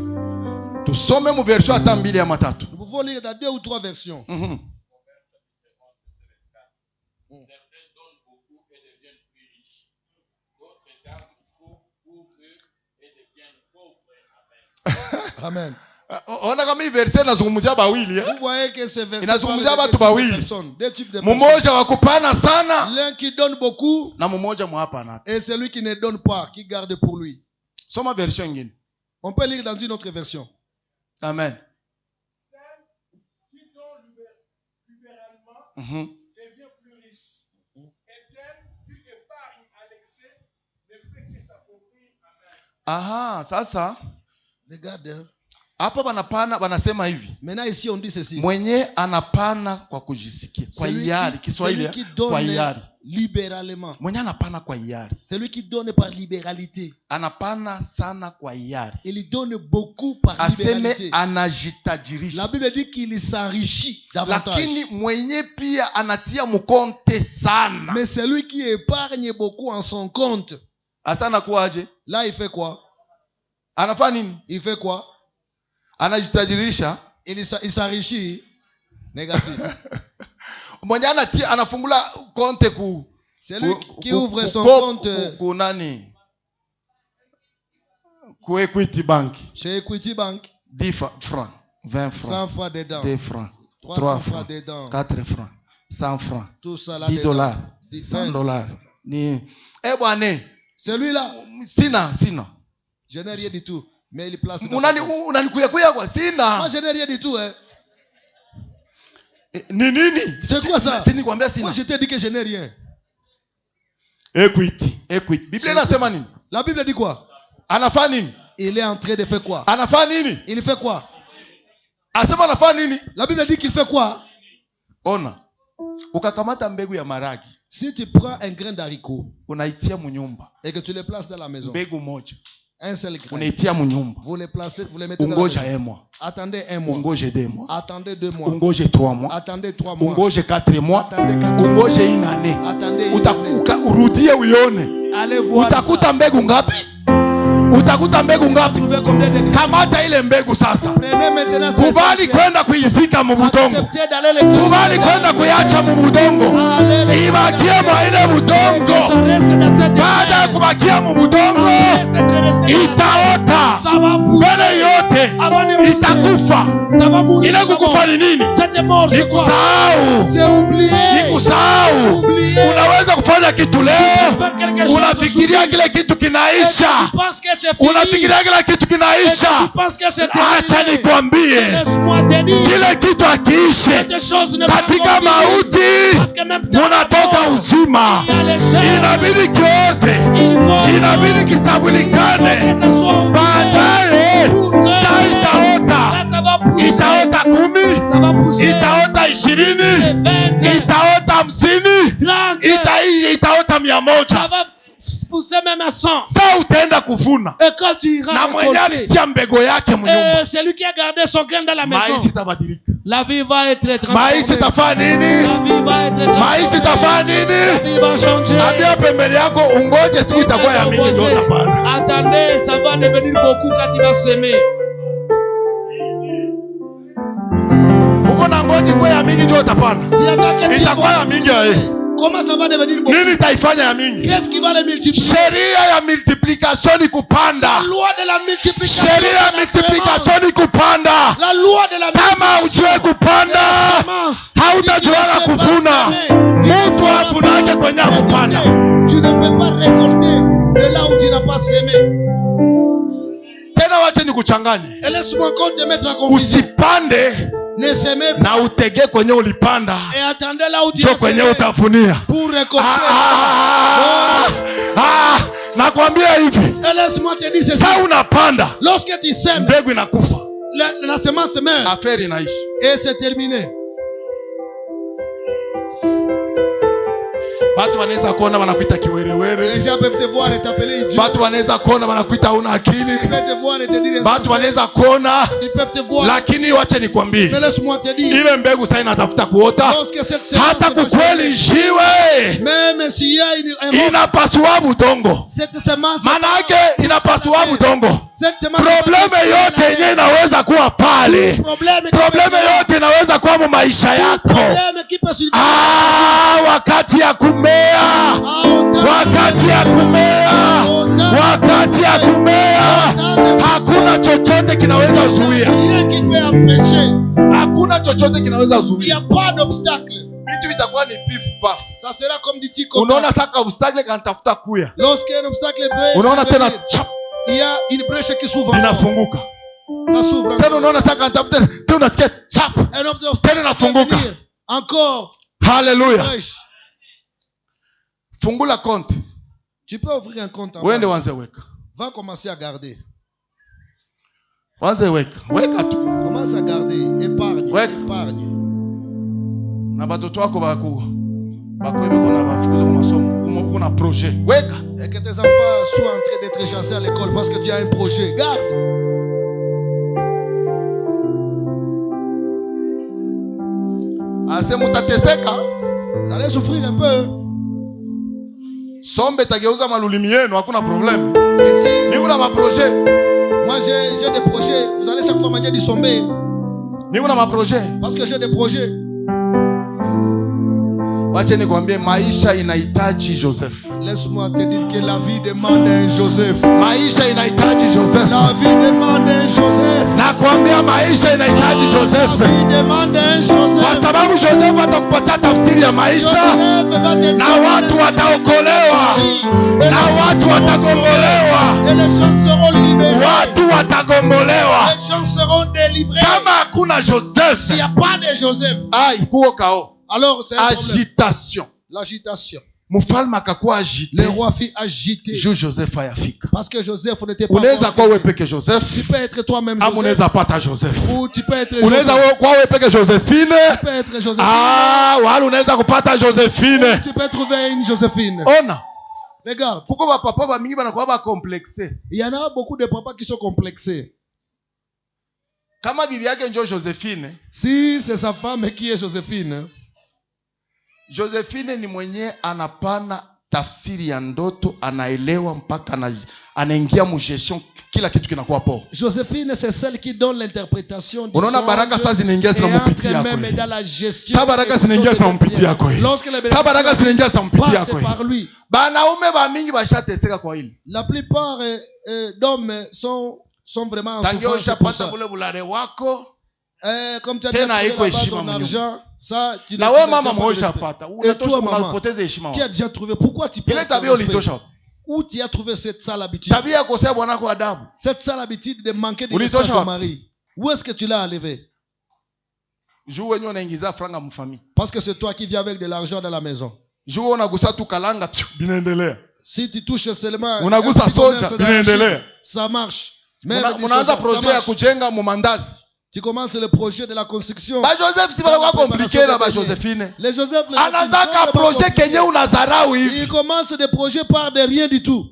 Tusome mu version hata mbili ya matatu. Nous pouvons lire dans 2 ou 3 versions. Mhm. Amen. Ona kama hii verse inazungumzia bawili Vous voyez que ce verset inazungumzia parle watu de bawili. deux types de personnes. Mmoja wa kupana sana L'un qui donne beaucoup na mmoja mwapa na. et celui qui ne donne pas, qui garde pour lui. Soma version nyingine. On peut lire dans une autre version. Amen. Qui donne libéralement devient plus riche. Et tel qui épargne à l'excès ne fait que s'approprier à Aha, sasa Regarde. hapa wanasema hivi. Maintenant ici on dit ceci. Mwenye anapana kwa kujisikia, kwa hiari, Kiswahili kwa hiari. Libéralement. Mwenye anapana kwa hiari. Celui qui donne par libéralité. Anapana sana kwa hiari. Il donne beaucoup par libéralité. Aseme anajitajirisha. La Bible dit qu'il s'enrichit davantage. Lakini mwenye pia anatia mkonte sana. Mais celui qui épargne beaucoup en son compte. Asana kuaje? Là il fait quoi? Anafanya nini? Il fait quoi? Anajitajirisha. Il s'enrichit. Négatif. Mwenye anatia anafungula konte ku celui qui ouvre son compte ku nani? Ku Equity Bank. Chez Equity Bank. 10 francs, 20 francs, 100 francs dedans. 2 francs, 300 francs dedans. 4 francs, 100 francs, tout ça là 10 dollars, 100 dollars. Ni bwana. Celui-là, sina. Je n'ai rien du tout. Mais il place. Unanikuya kwa sina. Moi je n'ai rien du tout Nini? C'est quoi ça? Si nikwambia sina. Moi je t'ai dit que je n'ai rien. Equity. Biblia inasema nini? La Bible dit quoi? Anafanya nini? Il est en train de faire quoi? Anafanya nini? Il fait quoi? Asema anafanya nini? La Bible dit qu'il fait quoi? Ona. Ukakamata mbegu ya maragi. Si tu prends un grain d'haricot, unaitia munyumba et que tu le places dans la maison, mbegu moja un seul grain, unaitia munyumba, vous le placez, vous le mettez dans la ungoja maison. un mois, Attendez un mois, ungoje 2 mois, attendez 2 mois, ungoje 3 mois, attendez 3 mois, ungoje 4 mois, attendez 4 mois, ungoje 1 année, attendez 1 année. Urudie uione. Allez voir. Utakuta mbegu ngapi? Utakuta mbegu ngapi? Kamata ile mbegu sasa. Kubali kwenda kuizika mu budongo. Kubali kwenda kuiacha mu budongo. Ibakie mwa ile budongo. Baada ya kubakia mu budongo, itaota. Mbele yote itakufa. Ile kukufa ni nini? Ni kusahau. Ni kusahau. Unaweza kufanya kitu leo, unafikiria kile kitu kinaisha. Unafikiria kila kitu kinaisha. Acha nikwambie, kile kitu akiishe. Katika mauti munatoka uzima. Inabidi kioze, inabidi kisabulikane. Baadaye saa itaota 10, itaota 20, itaota 50, itaota 100. Pousser même à 100. Sa utaenda kuvuna. Et quand tu iras na mwenye alitia mbego yake mnyumba, celui qui a gardé son grain dans la maison, maisha itabadilika. La vie va être transformée. Maisha itafanya nini? La vie va être transformée. Maisha itafanya nini? La vie va changer. Ambia pembeni yako ungoje siku itakuwa ya mingi ndio utapanda. Attendez, ça va devenir beaucoup quand tu vas semer. Uko na ngoje kwa ya mingi ndio utapanda. Itakuwa ya mingi Comment ça va devenir beaucoup? Nini itaifanya ya mingi? Qu'est-ce qui va les multiplier? Sheria ya multiplication ni kupanda. La loi de la multiplication. Sheria ya multiplication ni kupanda. La loi de la multiplication. Kama ujue kupanda, hautajua kuvuna. Mtu avunake kwenye kupanda. Tu ne peux pas récolter de là où tu n'as pas semé. Tena wache nikuchanganye. Et laisse-moi encore te mettre en confusion. Usipande ne semez pas na utege kwenye ulipanda. Et attendez là où tu as kwenye utafunia. Pour récolter. Nakwambia hivi. Et laisse-moi te dire ceci. Sasa unapanda. Lorsque tu sèmes, mbegu inakufa. La semence meurt. Affaire inaishi. Et c'est terminé. Watu wanaweza kuona wanakuita kiwerewere. Les gens peuvent te voir et t'appeler idiot. Watu wanaweza kuona wanakuita huna akili. Ils peuvent te voir et te dire. Watu wanaweza kuona. Ils peuvent te voir. Lakini wacha nikwambie. Mais laisse-moi te dire. Ile mbegu sasa inatafuta kuota. Hata kukweli jiwe. Même s'il y a une inapasua budongo. Cette semence. Maana yake inapasua budongo. Cette semence. Probleme yote yenyewe inaweza kuwa pale. Probleme yote inaweza kuwa mu maisha yako. Wakati ya kumea. Wakati ya kumea. Wakati ya kumea. Hakuna chochote kinaweza zuia. chochote kinaweza Il n'y kuzuia. a pas d'obstacle. Vitu vitakuwa ni pif paf. Ça sera comme du tic. Unaona saka obstacle kanatafuta kuya. Lorsqu'un obstacle peut Unaona tena survenir, chap il y a une brèche qui s'ouvre. encore. inafunguka. Ça s'ouvre. Tena encore. unaona saka kanatafuta tena unasikia chap. Un autre obstacle Tena peut inafunguka. venir. Encore. Hallelujah. Brèche. Fungula compte. Tu peux ouvrir un compte en Uende banque. wanze weka. Va commencer à garder. Wanze weka. Weka tu. Commence à garder. Épargne. Ouais. Épargne. Na batoto wako bako hivi kuna bafukuza kwa masomo. Kuna projet. Weka. Et que tes enfants soient en train d'être chassés à l'école parce que tu as un projet. Garde. Ase mutateseka. Vous allez souffrir un peu. Sombe tageuza malulimi yenu, hakuna problème. Et si Ni kuna maprojet. moi j'ai des projets, vous allez chaque fois manger du sombé. Ni kuna maprojet. Parce que j'ai des projets. Wache nikwambie maisha inahitaji Joseph. Laisse-moi te dire que la vie demande un Joseph. Maisha inahitaji Joseph. La vie demande un Joseph. Nakwambia maisha inahitaji La Joseph. vie demande un Kwa Joseph. sababu Joseph atakupatia tafsiri ya maisha Joseph va te na donner watu wataokolewa et na les watu gens watagombolewa. seront- et les gens seront libérés. Watu watagombolewa. Les gens seront délivrés. Kama hakuna Joseph, S'il n'y a pas de Joseph, ai kuo kao. alors c'est un problème. Agitation. L'agitation. Mfalme akakuwa agité. Le roi fut agité. Juu Joseph hayafika. Parce que Joseph n'était pas Unaweza encore kuwa wewe quelqu'un. peke Joseph, Tu peux être toi-même ama Joseph. unaweza pata Joseph. Ou tu peux être Unaweza Joseph. kuwa wewe peke Josephine. Tu peux être Joséphine. Wala unaweza kupata Josephine. Tu peux trouver une Joséphine. Ona, Regarde, kuko bapapa bamingi banakuwa bakomplexe. il y en a beaucoup de papas qui sont complexés. Kama bibi yake njo Josephine, Si c'est sa femme qui est Joséphine, Josephine ni mwenye anapana tafsiri ya ndoto, anaelewa mpaka anaingia mugestion, kila kitu kinakuwa poa. Joséphine, c'est celle qui donne l'interprétation du Unaona baraka sasa zinaingia et zinampitia entre yako. même dans la gestion. Sa baraka des zinaingia choses de zinampitia yako. bien. Lorsque les Sa baraka zinaingia zinampitia passent yako. par lui, Banaume bamingi bashateseka kwa hili. la plupart d'hommes sont vraiment en Tangia souffrance pour ushapata ça. bule bulare wako, Comme tu as Tena déjà haiko trouvé là-bas heshima ton mwenyewe. argent, ça, tu na ne wewe tu mama n'as pas de mmoja respect. hapata. Et toi, Unatosha maman, unapoteza heshima. qui a déjà trouvé, pourquoi tu Ile perds tabia ton respect? ulitosha wapi? Où tu as trouvé cette sale habitude? Tabia ya kukosea bwanako adabu. Cette sale habitude de manquer de Ulitosha respect à ton wapi? mari. Où est-ce que tu l'as enlevé? Juu wenyewe unaingiza franga mfamii. Parce que c'est toi qui viens avec de l'argent dans la maison. Juu unagusa tu kalanga binaendelea. Si tu touches seulement Unagusa un petit soja, commerce dans la binaendelea. Chine, ça marche. Même du Munaanza soja, ça projet ya marche. kujenga mumandazi. Tu commences le projet de la construction. Ba Joseph si banakuwa compliqué na ba Josephine. Les Joseph, les Anaanza gens ka sont projet compliqués. kenye unazarau Ils hivi. commencent des projets par de rien du tout.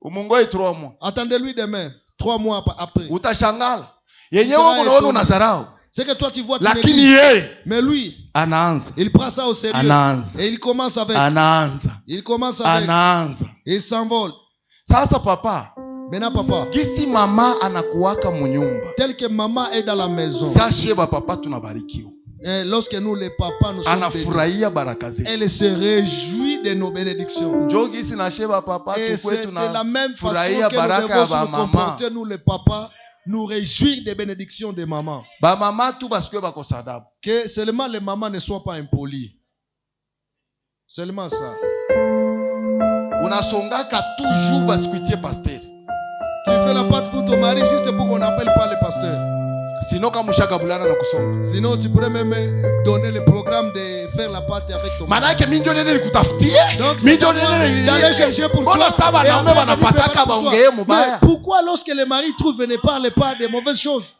Umungoi 3 mois. Attendez-lui demain, 3 mois après. Utashangala. Yenyewe Sera unaona étonné. unazarau. C'est que toi tu vois, tu Lakini négliges. yeye Mais lui, anaanza. il prend ça au sérieux. Anaanza. Et il commence avec. Anaanza. Il commence avec. Anaanza. Et il s'envole. Sasa papa, Maintenant, papa, gisi mama anakuwaka munyumba. tel que maman est dans la maison, Sashe ba papa tunabarikiwa. et lorsque nous, les papas, nous sommes bénis, Anafurahia baraka zetu. elle se réjouit de nos bénédictions. Njoo gisi na sheba papa Et tukwe c'est de la même façon tunafurahia que nous baraka ya devons ba nous mama. comporter, nous, les papas, nous réjouir des bénédictions de maman. Ba mama tu basikwe bakosa adabu. Que seulement les mamans ne soient pas impolies. Seulement ça. Unasongaka toujours basikuitie pasteur. Tu fais la pâte pour ton mari juste pour qu'on n'appelle pas le pasteur. Sino kama ushakabulana na kusonga. Sinon, tu pourrais même donner le programme de faire la pâte avec ton mari. Manake minjo nene nikutafutie. Donc, Minjo c'est d'aller chercher pour toi. Mbona saba et naume après, lui banapataka préparer pour toi. baongee Mais mubaya. pourquoi lorsque le mari trouve et ne parle pas des mauvaises choses?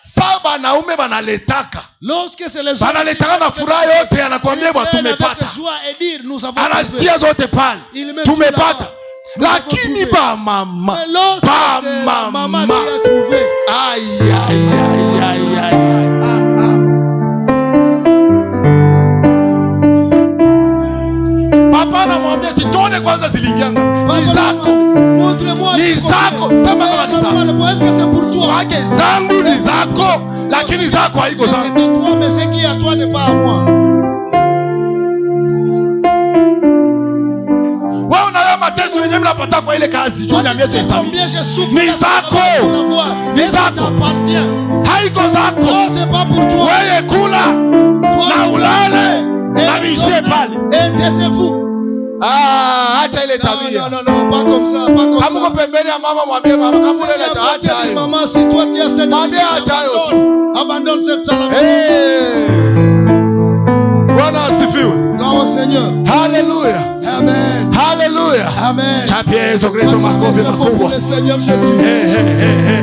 Saba naume banaletaka. Lorsque c'est les Banaletaka na furaha yote anakuambia bwa tumepata. avec joie et dire nous avons Anasikia zote pale. Il met tout Tumepata. là-bas. Nous avons Lakini trouvé. ba mama. Mais lorsque Ba c'est la maman mama. qui a trouvé, Aïe aïe aïe aïe aïe. Papa anamwambia sitone kwanza zilingianga. Ni zako. montre-moi. Ni zako. Sema kama ni zako. Est-ce que c'est pour toi? Wake zangu ni zako, lakini zako haiko zangu. C'est de toi, mais ce qui est à toi n'est pas à moi. Wewe unayo mateso yenyewe nilipata kwa ile kazi juu Toi, na tu miezi sais hesabu. combien je souffre Ni dans ce zako. travail pour l'avoir. Ni Mais ça zako. t'appartient. Haiko zako. Non, c'est pas pour toi. Wewe kula na ulale na bishie pale. Et taisez-vous. Acha ile tabia. Non, non, non, pas comme ça, pas comme Kama uko ça. pembeni ya mama mwambie mama kama Seigneur, ile toi, acha hayo. maman, si toi tu as cette Mwambie limite, acha hayo. abandonne cette salle. Bwana asifiwe. Gloire au Seigneur. Haleluya. Amen. Haleluya. Amen. Chapia Yesu Kristo makofi Pour makubwa. le Seigneur Jésus.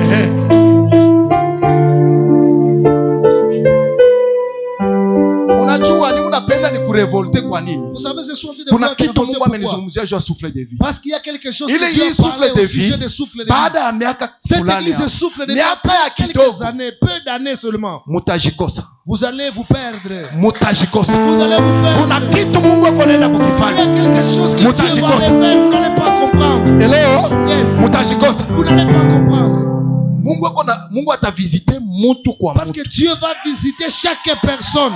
Unajua ni unapenda ni kurevolte kwa nini? Vous savez, ce sont des Kuna voix qui kitu ont Mungu pourquoi? amenizungumzia juu ya souffle de vie. Parce qu'il y a quelque chose Ile que Dieu hii a parlé souffle de au sujet vie, des souffles de vie. baada ya miaka Cette fulani église hapo, souffle de miaka ya quelques kidogo années, peu d'années seulement. mutajikosa. Vous allez vous perdre. Mutajikosa. Vous allez vous Kuna perdre. kitu Mungu akonaenda Il y a kukifanya. quelque chose que Dieu va Mutajikosa. faire. Vous n'allez pas comprendre. Leo Yes. mutajikosa. Vous n'allez pas comprendre. Mungu atavisite mtu kwa Parce mtu. que Dieu va visiter chaque personne.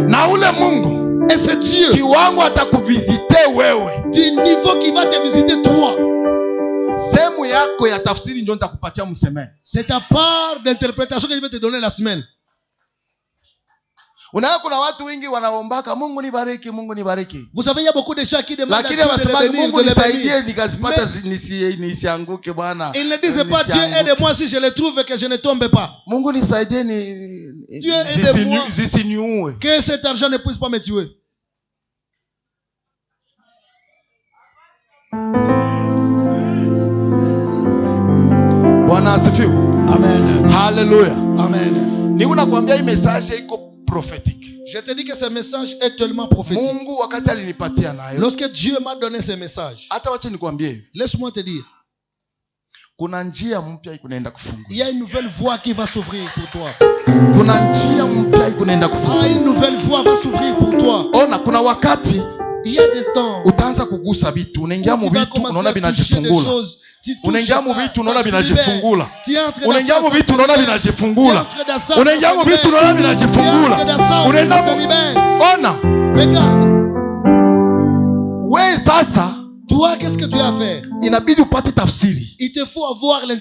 Na ule Mungu Et c'est Dieu kiwango atakuvisite wewe. du niveau qui va te visiter toi. Sehemu yako ya tafsiri ndio nitakupatia msemeni. C'est ta part d'interprétation que je vais te donner la semaine. Unaona kuna watu wengi wanaombaka Mungu nibariki, Mungu nibariki. Vous savez, il y a beaucoup de gens qui demandent à Lakini Dieu de wanasema les bénir, Mungu de les nisaidie bénir. nikazipata nisianguke Bwana. Ils ne disent pas Dieu Nisianguke. aide-moi si je le trouve et que je ne tombe pas. Mungu nisaidie Dieu aide-moi. zisiniue. Que cet argent ne puisse pas me tuer. Bwana asifiwe. Amen. Haleluya. Amen. Niko nakwambia hii message iko prophetic. Je te dis que ce message est tellement prophétique. Mungu wakati alinipatia nayo. Lorsque Dieu m'a donné ce message, Hata wacha nikwambie, laisse-moi te dire, kuna njia mpya ikunaenda il kufungua. y a une nouvelle voie qui va s'ouvrir pour toi. Kuna njia mpya ikunaenda kufungua. Une nouvelle voie va s'ouvrir pour toi. Ona kuna wakati Il y a des temps où utaanza kugusa vitu, unaingia mu tu vas vitu commencer unaona à toucher des vinajifungula. choses. Tu touches Unaingia ça, mu vitu ça unaona se vinajifungula. libère. Tu entres dans Unaingia ça, mu ça vitu se unaona libère. vinajifungula. Tu entres dans ça, Unaingia ça mu se vitu libère. unaona Tu entres vinajifungula. dans ça, Unaenda ça se mu libère. ona Regarde, we sasa toi, qu'est-ce que tu as à faire? inabidi upate tafsiri. Il te faut avoir l'interprétation.